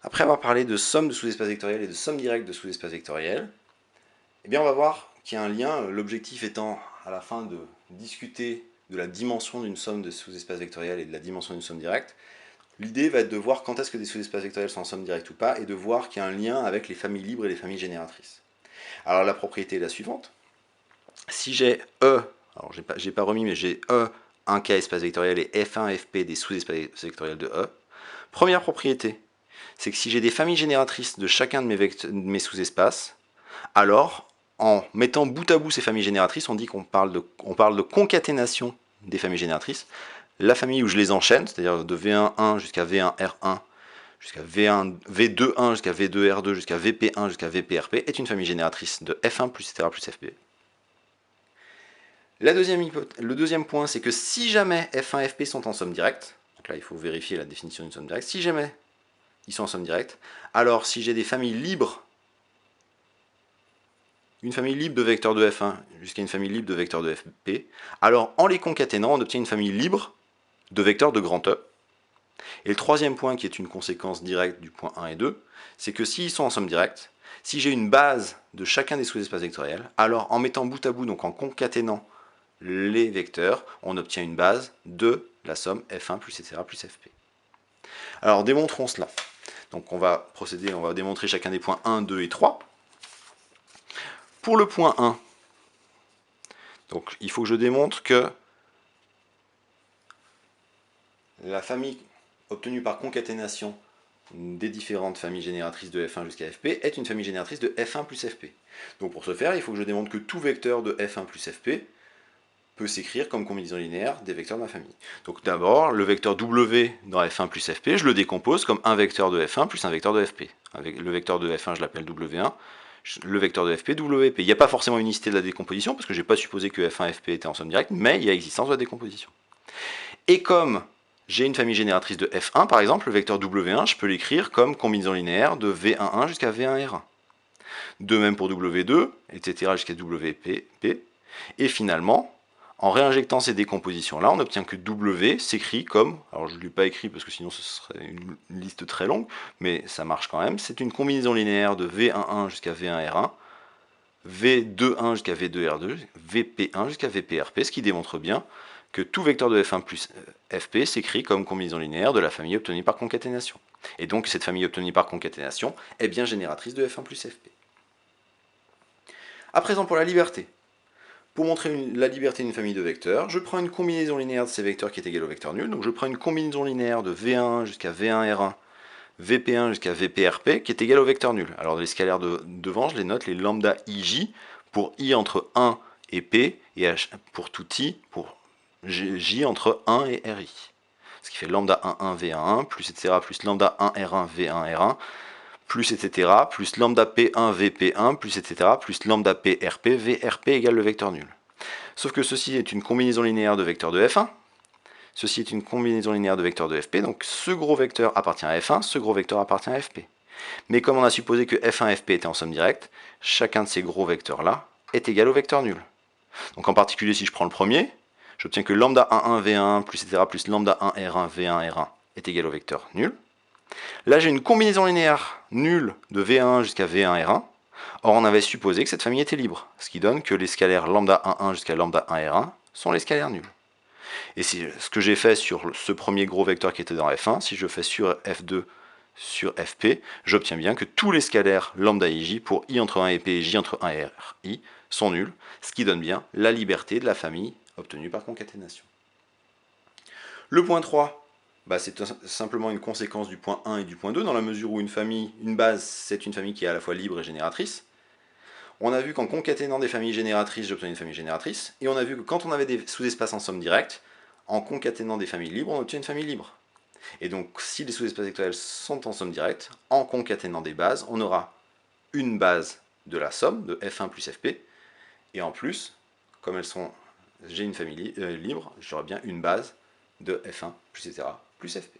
Après avoir parlé de somme de sous-espaces vectoriels et de somme directe de sous-espaces vectoriels, eh bien on va voir qu'il y a un lien, l'objectif étant à la fin de discuter de la dimension d'une somme de sous-espaces vectoriels et de la dimension d'une somme directe. L'idée va être de voir quand est-ce que des sous-espaces vectoriels sont en somme directe ou pas, et de voir qu'il y a un lien avec les familles libres et les familles génératrices. Alors la propriété est la suivante. Si j'ai E, alors j'ai pas remis, mais j'ai E, un K espace vectoriel et F1, Fp des sous-espaces vectoriels de E. Première propriété, c'est que si j'ai des familles génératrices de chacun de mes sous-espaces, alors en mettant bout à bout ces familles génératrices, on dit qu'on parle de concaténation des familles génératrices. La famille où je les enchaîne, c'est-à-dire de V1,1 jusqu'à V1,R1, jusqu'à V2,1 jusqu'à V2,R2 jusqu'à VP1 jusqu'à VPRP, est une famille génératrice de F1 plus etc. plus Fp. Le deuxième point, c'est que si jamais F1 et Fp sont en somme directe, donc là il faut vérifier la définition d'une somme directe, si jamais ils sont en somme directe, alors si j'ai des familles libres, une famille libre de vecteurs de F1 jusqu'à une famille libre de vecteurs de Fp, alors en les concaténant, on obtient une famille libre de vecteurs de grand E. Et le troisième point, qui est une conséquence directe du point 1 et 2, c'est que s'ils sont en somme directe, si j'ai une base de chacun des sous-espaces vectoriels, alors en mettant bout à bout, donc en concaténant les vecteurs, on obtient une base de la somme F1 plus etc. plus Fp. Alors démontrons cela. Donc on va procéder, on va démontrer chacun des points 1, 2 et 3. Pour le point 1, donc il faut que je démontre que la famille obtenue par concaténation des différentes familles génératrices de F1 jusqu'à Fp est une famille génératrice de F1 plus Fp. Donc pour ce faire, il faut que je démontre que tout vecteur de F1 plus Fp peut s'écrire comme combinaison linéaire des vecteurs de ma famille. Donc d'abord, le vecteur W dans F1 plus Fp, je le décompose comme un vecteur de F1 plus un vecteur de Fp. Avec le vecteur de F1, je l'appelle W1, le vecteur de Fp, WP. Il n'y a pas forcément une unicité de la décomposition, parce que je n'ai pas supposé que F1 et Fp étaient en somme directe, mais il y a existence de la décomposition. Et comme j'ai une famille génératrice de F1, par exemple, le vecteur W1, je peux l'écrire comme combinaison linéaire de V11 jusqu'à V1R1. De même pour W2, etc. jusqu'à WP. Et finalement, en réinjectant ces décompositions-là, on obtient que W s'écrit comme, alors je ne l'ai pas écrit parce que sinon ce serait une liste très longue, mais ça marche quand même, c'est une combinaison linéaire de V11 jusqu'à V1R1, V21 jusqu'à V2R2, VP1 jusqu'à VPRP, ce qui démontre bien que tout vecteur de F1 plus Fp s'écrit comme combinaison linéaire de la famille obtenue par concaténation. Et donc cette famille obtenue par concaténation est bien génératrice de F1 plus Fp. À présent pour la liberté. Pour montrer la liberté d'une famille de vecteurs, je prends une combinaison linéaire de ces vecteurs qui est égale au vecteur nul. Donc je prends une combinaison linéaire de V1 jusqu'à V1R1, VP1 jusqu'à VPRP qui est égal au vecteur nul. Alors les scalaires devant, je les note les lambda ij pour i entre 1 et p, et pour tout i, pour j entre 1 et ri. Ce qui fait lambda 11 V11 plus etc. plus lambda 1 R1 V1 R1 plus etc. plus lambda P1 VP1 plus etc. plus lambda PRP VRP égale le vecteur nul. Sauf que ceci est une combinaison linéaire de vecteurs de F1. Ceci est une combinaison linéaire de vecteurs de Fp, donc ce gros vecteur appartient à F1, ce gros vecteur appartient à Fp. Mais comme on a supposé que F1 et Fp étaient en somme directe, chacun de ces gros vecteurs-là est égal au vecteur nul. Donc en particulier, si je prends le premier, j'obtiens que lambda 11 V1 plus etc. plus lambda 1 R1 V1 R1 est égal au vecteur nul. Là, j'ai une combinaison linéaire nulle de V1 jusqu'à V1 R1. Or, on avait supposé que cette famille était libre, ce qui donne que les scalaires lambda 1 jusqu'à lambda 1 R1 sont les scalaires nuls. Et ce que j'ai fait sur ce premier gros vecteur qui était dans F1, si je fais sur F2 sur Fp, j'obtiens bien que tous les scalaires lambda ij pour i entre 1 et p et j entre 1 et ri sont nuls, ce qui donne bien la liberté de la famille obtenue par concaténation. Le point 3, c'est simplement une conséquence du point 1 et du point 2, dans la mesure où une base, c'est une famille qui est à la fois libre et génératrice. On a vu qu'en concaténant des familles génératrices, j'obtenais une famille génératrice, et on a vu que quand on avait des sous-espaces en somme directe, en concaténant des familles libres, on obtient une famille libre. Et donc, si les sous-espaces vectoriels sont en somme directe, en concaténant des bases, on aura une base de la somme de F1 plus Fp, et en plus, comme j'ai une famille libre, j'aurai bien une base de F1 plus etc. plus Fp.